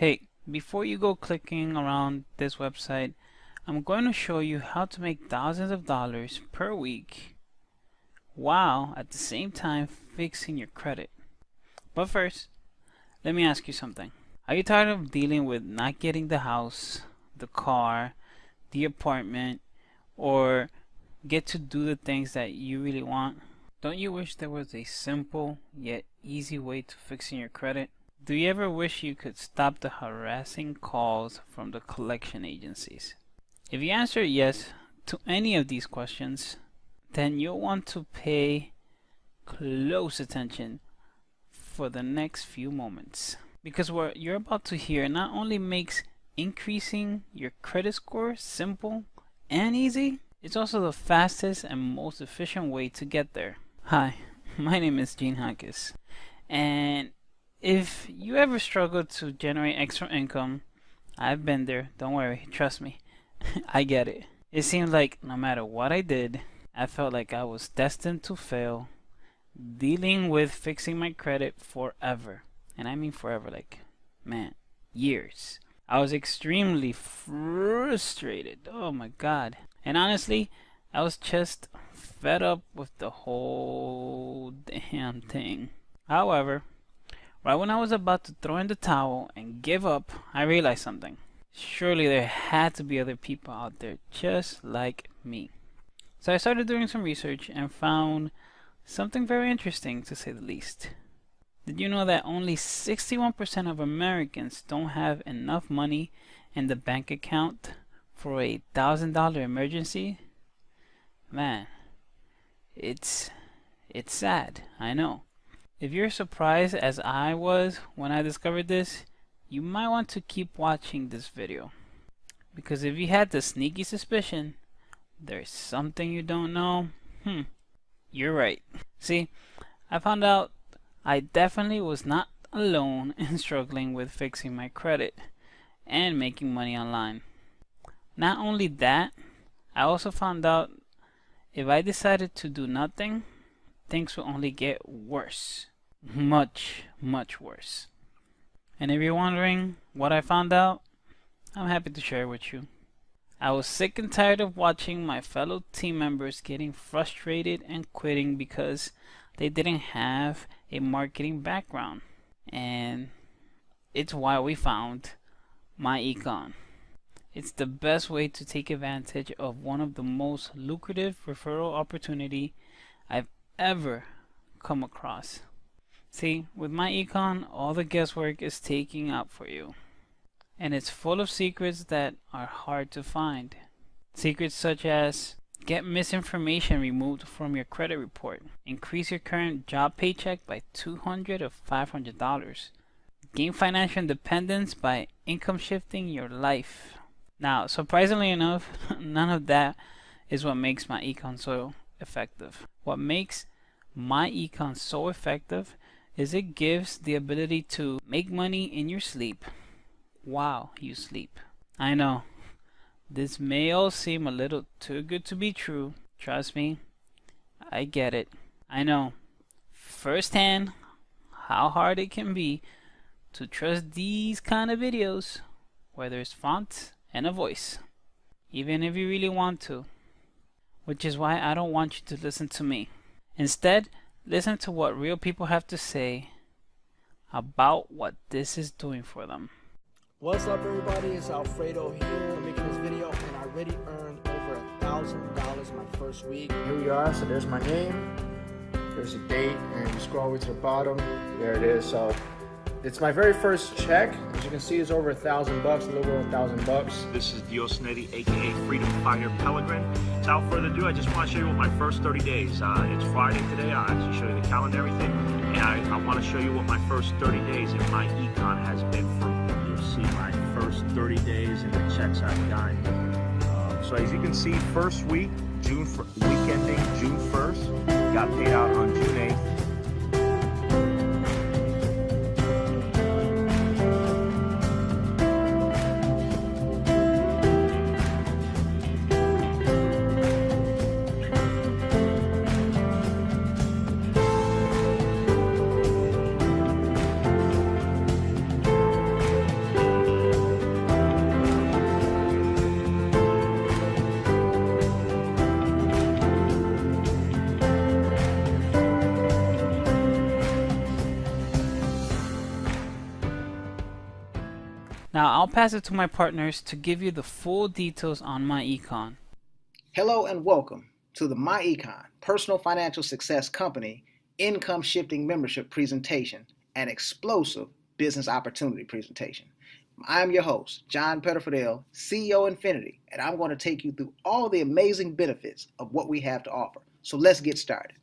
Hey, before you go clicking around this website, I'm going to show you how to make thousands of dollars per week while at the same time fixing your credit. But first, let me ask you something. Are you tired of dealing with not getting the house, the car, the apartment, or get to do the things that you really want? Don't you wish there was a simple yet easy way to fixing your credit? Do you ever wish you could stop the harassing calls from the collection agencies? If you answer yes to any of these questions, then you'll want to pay close attention for the next few moments. Because what you're about to hear not only makes increasing your credit score simple and easy, it's also the fastest and most efficient way to get there. Hi, my name is Gene Hankis, and if you ever struggle to generate extra income, I've been there, don't worry, trust me, I get it. It seemed like no matter what I did, I felt like I was destined to fail, dealing with fixing my credit forever. And I mean forever, like, man, years. I was extremely frustrated, oh my god. And honestly, I was just fed up with the whole damn thing. However, right when I was about to throw in the towel and give up, I realized something. Surely there had to be other people out there just like me. So I started doing some research and found something very interesting, to say the least. Did you know that only 61% of Americans don't have enough money in the bank account for a $1,000 emergency? Man, it's sad, I know. If you're surprised as I was when I discovered this, you might want to keep watching this video. Because if you had the sneaky suspicion there's something you don't know, you're right. See, I found out I definitely was not alone in struggling with fixing my credit and making money online. Not only that, I also found out if I decided to do nothing, things will only get worse. Much, much worse. And if you're wondering what I found out, I'm happy to share with you. I was sick and tired of watching my fellow team members getting frustrated and quitting because they didn't have a marketing background. And it's why we found myEcon. It's the best way to take advantage of one of the most lucrative referral opportunity I've ever come across. See, with myEcon, all the guesswork is taken out for you. And it's full of secrets that are hard to find. Secrets such as get misinformation removed from your credit report, increase your current job paycheck by $200 or $500, gain financial independence by income shifting your life. Now, surprisingly enough, none of that is what makes myEcon so effective. What makes myEcon so effective is it gives the ability to make money in your sleep while you sleep. I know, this may all seem a little too good to be true. Trust me, I get it. I know firsthand how hard it can be to trust these kind of videos where there's fonts and a voice, even if you really want to. Which is why I don't want you to listen to me. Instead, listen to what real people have to say about what this is doing for them. What's up, everybody? It's Alfredo here. I'm making this video and I already earned over $1,000 my first week. Here we are. So there's my name, there's a date, and you scroll over to the bottom, there it is. So it's my very first check. As you can see, it's over $1,000 bucks, a little over $1,000. This is Dios Neri, aka Freedom Fighter Pellegrin. Without further ado, I just want to show you what my first 30 days. It's Friday today. I'll actually show you the calendar and everything. And I want to show you what my first 30 days in myEcon has been for me. You'll see my first 30 days and the checks I've gotten. So as you can see, first week, week ending June 1st, got paid out on June 8th. Now I'll pass it to my partners to give you the full details on myEcon. Hello and welcome to the myEcon Personal Financial Success Company Income Shifting Membership Presentation and Explosive Business Opportunity Presentation. I'm your host, John Pettifordale, CEO Infinity, and I'm going to take you through all the amazing benefits of what we have to offer. So let's get started.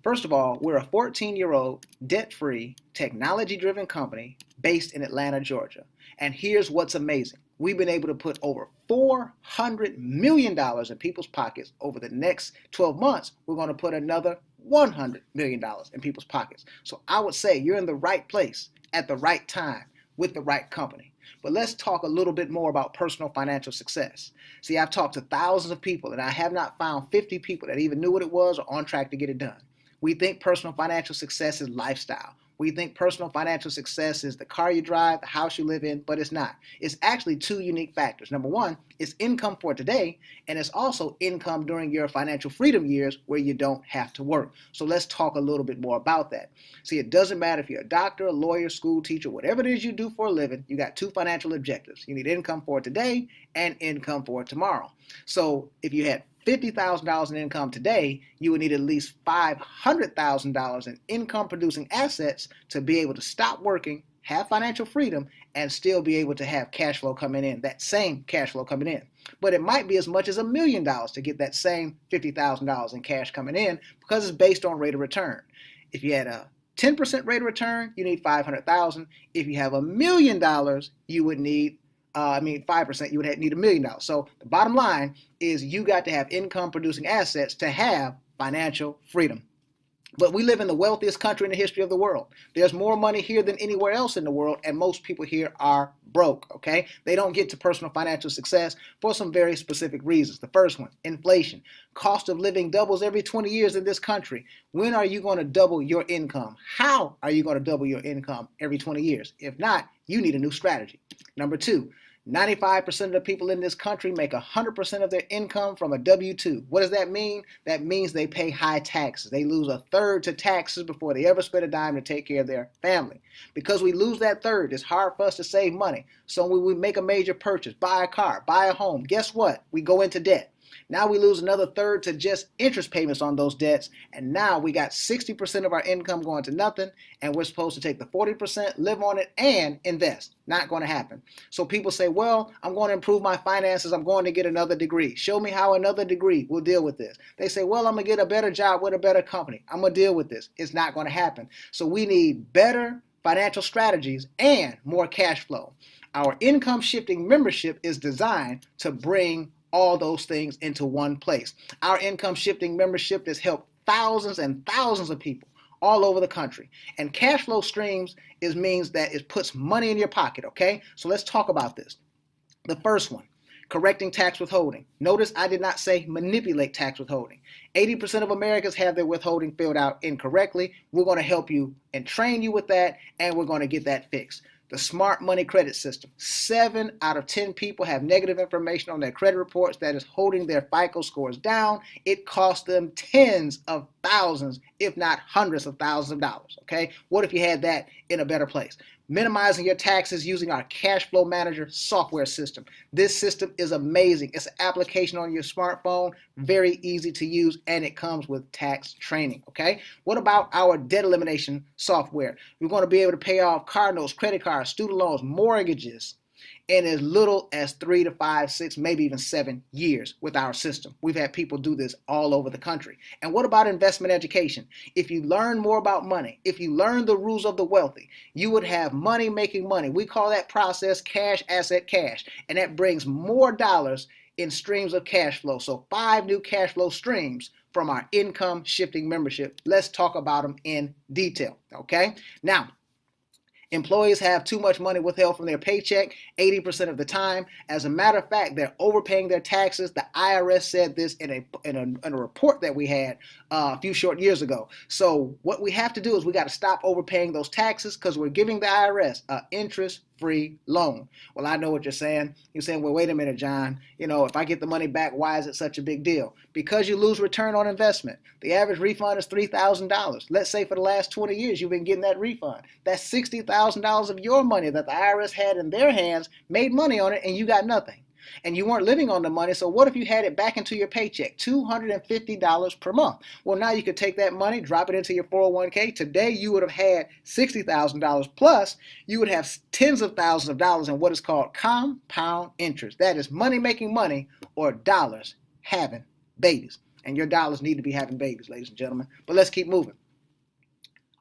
First of all, we're a 14-year-old, debt-free, technology-driven company based in Atlanta, Georgia. And here's what's amazing. We've been able to put over $400 million in people's pockets. Over the next 12 months, we're going to put another $100 million in people's pockets. So I would say you're in the right place at the right time with the right company. But let's talk a little bit more about personal financial success. See, I've talked to thousands of people, and I have not found 50 people that even knew what it was or on track to get it done. We think personal financial success is lifestyle. We think personal financial success is the car you drive, the house you live in, but it's not. It's actually two unique factors. Number one, it's income for today, and it's also income during your financial freedom years where you don't have to work. So let's talk a little bit more about that. See, it doesn't matter if you're a doctor, a lawyer, school teacher, whatever it is you do for a living, you got two financial objectives. You need income for today and income for tomorrow. So if you had $50,000 in income today, you would need at least $500,000 in income producing assets to be able to stop working, have financial freedom, and still be able to have cash flow coming in, that same cash flow coming in. But it might be as much as $1 million to get that same $50,000 in cash coming in because it's based on rate of return. If you had a 10% rate of return, you need $500,000. If you have $1 million, you would need 5%, you would need $1 million. So the bottom line is you got to have income producing assets to have financial freedom. But we live in the wealthiest country in the history of the world. There's more money here than anywhere else in the world, and most people here are broke, okay? They don't get to personal financial success for some very specific reasons. The first one, inflation. Cost of living doubles every 20 years in this country. When are you going to double your income? How are you going to double your income every 20 years? If not, you need a new strategy. Number two, 95% of the people in this country make 100% of their income from a W-2. What does that mean? That means they pay high taxes. They lose a third to taxes before they ever spend a dime to take care of their family. Because we lose that third, it's hard for us to save money. So when we make a major purchase, buy a car, buy a home, guess what? We go into debt. Now we lose another third to just interest payments on those debts, and now we got 60% of our income going to nothing, and we're supposed to take the 40%, live on it, and invest. Not going to happen. So people say, well, I'm going to improve my finances, I'm going to get another degree. Show me how another degree will deal with this. They say, well, I'm going to get a better job with a better company. I'm going to deal with this. It's not going to happen. So we need better financial strategies and more cash flow. Our income shifting membership is designed to bring all those things into one place. Our income shifting membership has helped thousands and thousands of people all over the country. And cash flow streams means that it puts money in your pocket, okay? So let's talk about this. The first one, correcting tax withholding. Notice I did not say manipulate tax withholding. 80% of Americans have their withholding filled out incorrectly. We're going to help you and train you with that, and we're going to get that fixed. The smart money credit system. 7 out of 10 people have negative information on their credit reports that is holding their FICO scores down. It costs them tens of thousands, if not hundreds of thousands of dollars. Okay? What if you had that in a better place? Minimizing your taxes using our cash flow manager software system. This system is amazing. It's an application on your smartphone, very easy to use, and it comes with tax training. Okay? What about our debt elimination software? We're going to be able to pay off car notes, credit cards, student loans, mortgages in as little as 3 to 5, 6, maybe even 7 years with our system. We've had people do this all over the country. And what about investment education? If you learn more about money, if you learn the rules of the wealthy, you would have money making money. We call that process cash, asset, cash. And that brings more dollars in streams of cash flow. So 5 new cash flow streams from our income shifting membership. Let's talk about them in detail. Okay? Now, employees have too much money withheld from their paycheck 80% of the time. As a matter of fact, they're overpaying their taxes. The IRS said this in a report that we had a few short years ago. So what we have to do is we got to stop overpaying those taxes because we're giving the IRS an interest free loan. Well, I know what you're saying. You're saying, well, wait a minute, John. If I get the money back, why is it such a big deal? Because you lose return on investment. The average refund is $3,000. Let's say for the last 20 years, you've been getting that refund. That's $60,000 of your money that the IRS had in their hands, made money on it, and you got nothing. And you weren't living on the money, so what if you had it back into your paycheck, $250 per month? Well, now you could take that money, drop it into your 401k. Today, you would have had $60,000 plus you would have tens of thousands of dollars in what is called compound interest. That is money making money, or dollars having babies. And your dollars need to be having babies, ladies and gentlemen. But let's keep moving.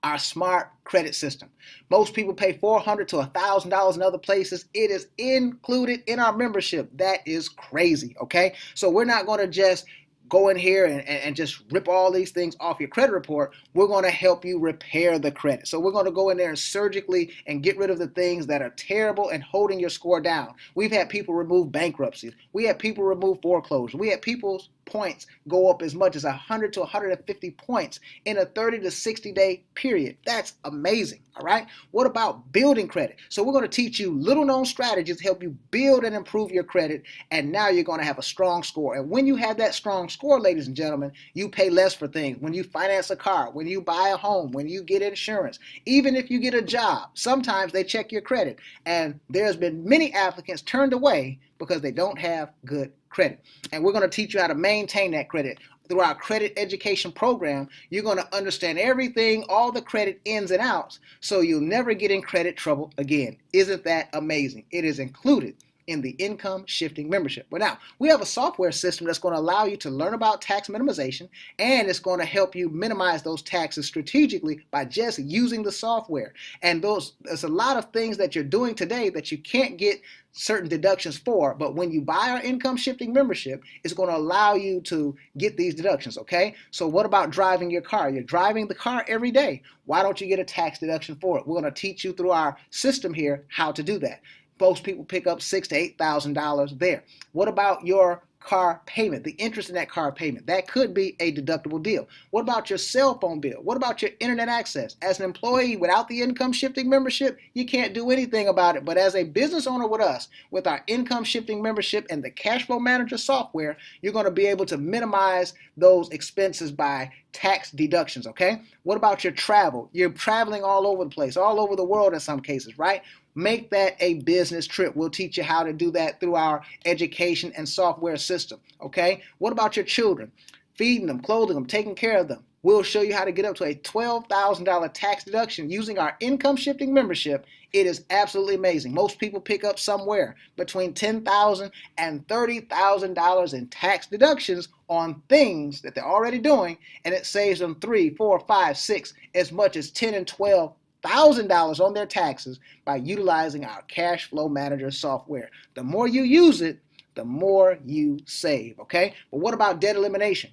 Our smart credit system. Most people pay $400 to $1,000 in other places. It is included in our membership. That is crazy, okay? So we're not going to just go in here and just rip all these things off your credit report. We're going to help you repair the credit. So we're going to go in there and surgically and get rid of the things that are terrible and holding your score down. We've had people remove bankruptcies. We had people remove foreclosure. We had people's points go up as much as 100 to 150 points in a 30 to 60 day period. That's amazing. All right. What about building credit? So we're going to teach you little known strategies to help you build and improve your credit. And now you're going to have a strong score. And when you have that strong score, ladies and gentlemen, you pay less for things. When you finance a car, when you buy a home, when you get insurance, even if you get a job, sometimes they check your credit. And there's been many applicants turned away because they don't have good credit. And we're going to teach you how to maintain that credit. Through our credit education program, you're going to understand everything, all the credit ins and outs, so you'll never get in credit trouble again. Isn't that amazing? It is included in the income shifting membership. Well, now we have a software system that's going to allow you to learn about tax minimization, and it's going to help you minimize those taxes strategically by just using the software. And there's a lot of things that you're doing today that you can't get certain deductions for, but when you buy our income shifting membership, it's going to allow you to get these deductions, okay? So what about driving your car? You're driving the car every day. Why don't you get a tax deduction for it? We're going to teach you through our system here how to do that. Most people pick up $6,000 to $8,000 there. What about your car payment, the interest in that car payment? That could be a deductible deal. What about your cell phone bill? What about your internet access? As an employee without the income shifting membership, you can't do anything about it. But as a business owner with us, with our income shifting membership and the cash flow manager software, you're going to be able to minimize those expenses by tax deductions, okay? What about your travel? You're traveling all over the place, all over the world in some cases, right? Make that a business trip. We'll teach you how to do that through our education and software system, okay? What about your children? Feeding them, clothing them, taking care of them. We'll show you how to get up to a $12,000 tax deduction using our income shifting membership. It is absolutely amazing. Most people pick up somewhere between $10,000 and $30,000 in tax deductions on things that they're already doing, and it saves them 3, 4, 5, 6, as much as 10 and 12 $1,000 on their taxes by utilizing our cash flow manager software. The more you use it, the more you save, okay? But what about debt elimination?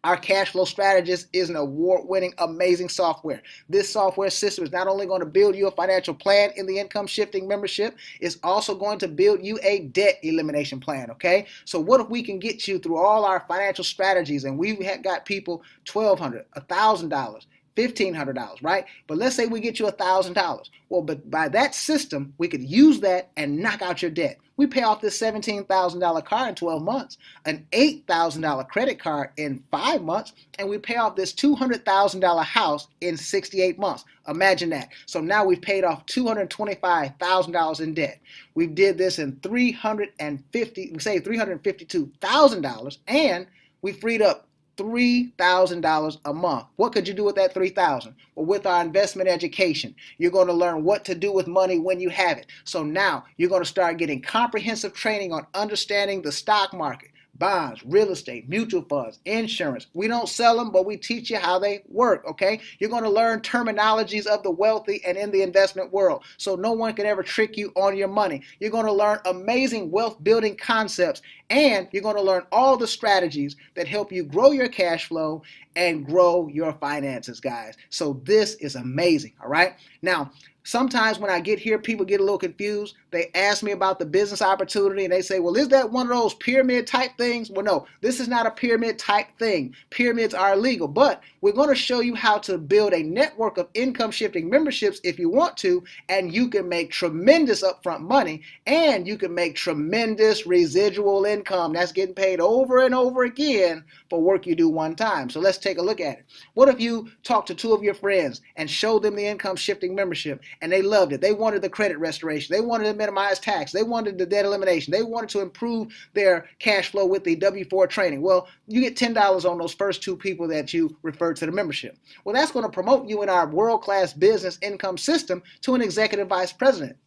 Our cash flow strategist is an award-winning, amazing software. This software system is not only going to build you a financial plan in the income shifting membership, it's also going to build you a debt elimination plan, okay? So what if we can get you through all our financial strategies, and we've got people $1,200, $1,000, $1,500, right? But let's say we get you $1,000. Well, but by that system, we could use that and knock out your debt. We pay off this $17,000 car in 12 months, an $8,000 credit card in 5 months, and we pay off this $200,000 house in 68 months. Imagine that. So now we've paid off $225,000 in debt. We did this in we saved $352,000, and we freed up $3,000 a month. What could you do with that $3,000? Well, with our investment education, you're going to learn what to do with money when you have it. So now you're going to start getting comprehensive training on understanding the stock market, bonds, real estate, mutual funds, insurance. We don't sell them, but we teach you how they work, okay? You're going to learn terminologies of the wealthy and in the investment world, so no one can ever trick you on your money. You're going to learn amazing wealth building concepts, and you're going to learn all the strategies that help you grow your cash flow and grow your finances, guys. So this is amazing, all right? Now, sometimes when I get here, people get a little confused. They ask me about the business opportunity and they say, well, is that one of those pyramid type things? Well, no, this is not a pyramid type thing. Pyramids are illegal, but we're going to show you how to build a network of income shifting memberships if you want to, and you can make tremendous upfront money and you can make tremendous residual income that's getting paid over and over again for work you do one time. So let's take a look at it. What if you talk to 2 of your friends and show them the income shifting membership and they loved it? They wanted the credit restoration. They wanted to minimize tax. They wanted the debt elimination. They wanted to improve their cash flow with the W-4 training. Well, you get $10 on those first 2 people that you refer to the membership. Well, that's going to promote you in our world-class business income system to an executive vice president.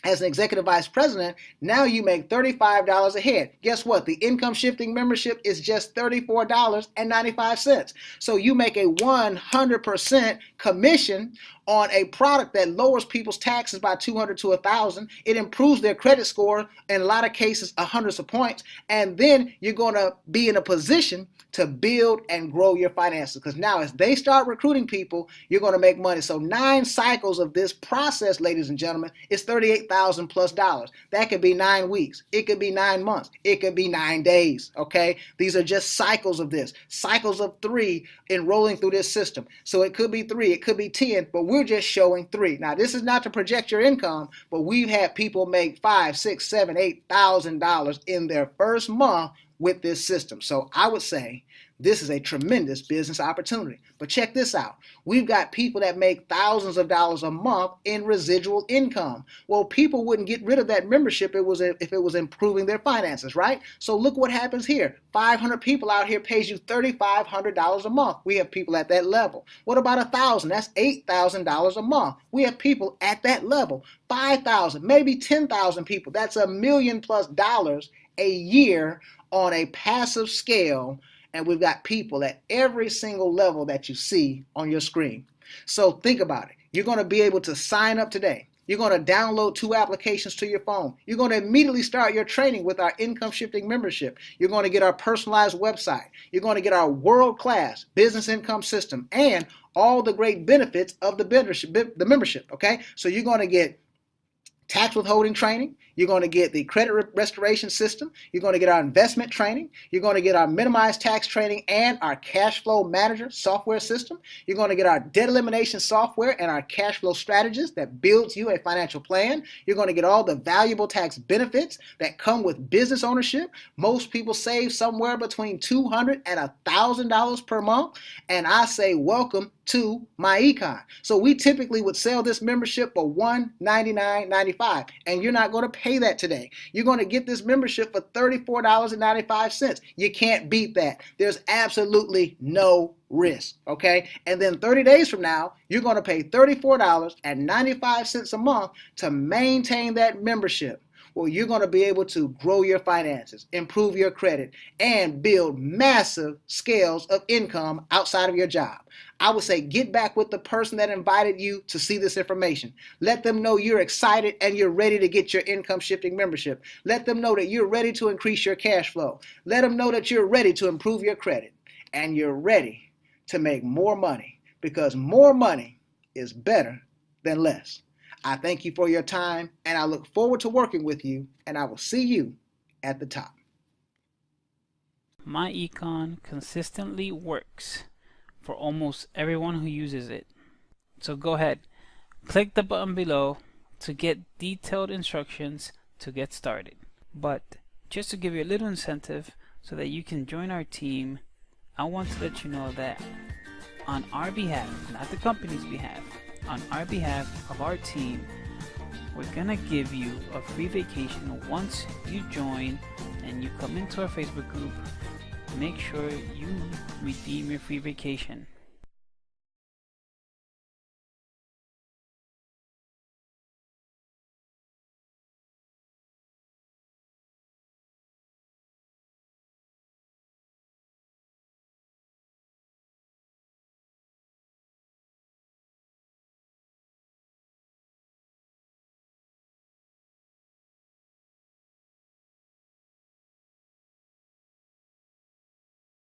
As an executive vice president, now you make $35 a head. Guess what? The income shifting membership is just $34.95. So you make a 100% commission on a product that lowers people's taxes by $200 to $1,000. It improves their credit score in a lot of cases hundreds of points, and then you're going to be in a position to build and grow your finances, because now as they start recruiting people, you're going to make money. So 9 cycles of this process, ladies and gentlemen, is $38,000 plus dollars. That could be 9 weeks. It could be 9 months. It could be 9 days. Okay, these are just cycles of this, cycles of 3 enrolling through this system. So it could be 3, it could be 10, but we're just showing 3. Now, this is not to project your income, but we've had people make $5,000, $6,000, $7,000, $8,000 in their first month with this system. So I would say this is a tremendous business opportunity. But check this out. We've got people that make thousands of dollars a month in residual income. Well, people wouldn't get rid of that membership if it was improving their finances, right? So look what happens here. 500 people out here pays you $3,500 a month. We have people at that level. What about 1,000? That's $8,000 a month. We have people at that level. 5,000, maybe 10,000 people. That's $1 million+ a year on a passive scale, and we've got people at every single level that you see on your screen. So think about it. You're going to be able to sign up today. You're going to download 2 applications to your phone. You're going to immediately start your training with our income shifting membership. You're going to get our personalized website. You're going to get our world-class business income system and all the great benefits of the membership, okay? So you're going to get tax withholding training. You're going to get the credit restoration system. You're going to get our investment training. You're going to get our minimized tax training and our cash flow manager software system. You're going to get our debt elimination software and our cash flow strategist that builds you a financial plan. You're going to get all the valuable tax benefits that come with business ownership. Most people save somewhere between $200 and $1,000 per month. And I say welcome to myEcon. So we typically would sell this membership for $199.95, and you're not going to pay that today. You're going to get this membership for $34.95. You can't beat that. There's absolutely no risk, okay? And then 30 days from now, you're going to pay $34.95 a month to maintain that membership. Well, you're going to be able to grow your finances, improve your credit, and build massive scales of income outside of your job. I would say get back with the person that invited you to see this information. Let them know you're excited and you're ready to get your income shifting membership. Let them know that you're ready to increase your cash flow. Let them know that you're ready to improve your credit and you're ready to make more money, because more money is better than less. I thank you for your time, and I look forward to working with you, and I will see you at the top. myEcon consistently works for almost everyone who uses it. So go ahead, click the button below to get detailed instructions to get started. But just to give you a little incentive so that you can join our team, I want to let you know that on our behalf, not the company's behalf, on our behalf of our team, we're gonna give you a free vacation once you join and you come into our Facebook group. Make sure you redeem your free vacation.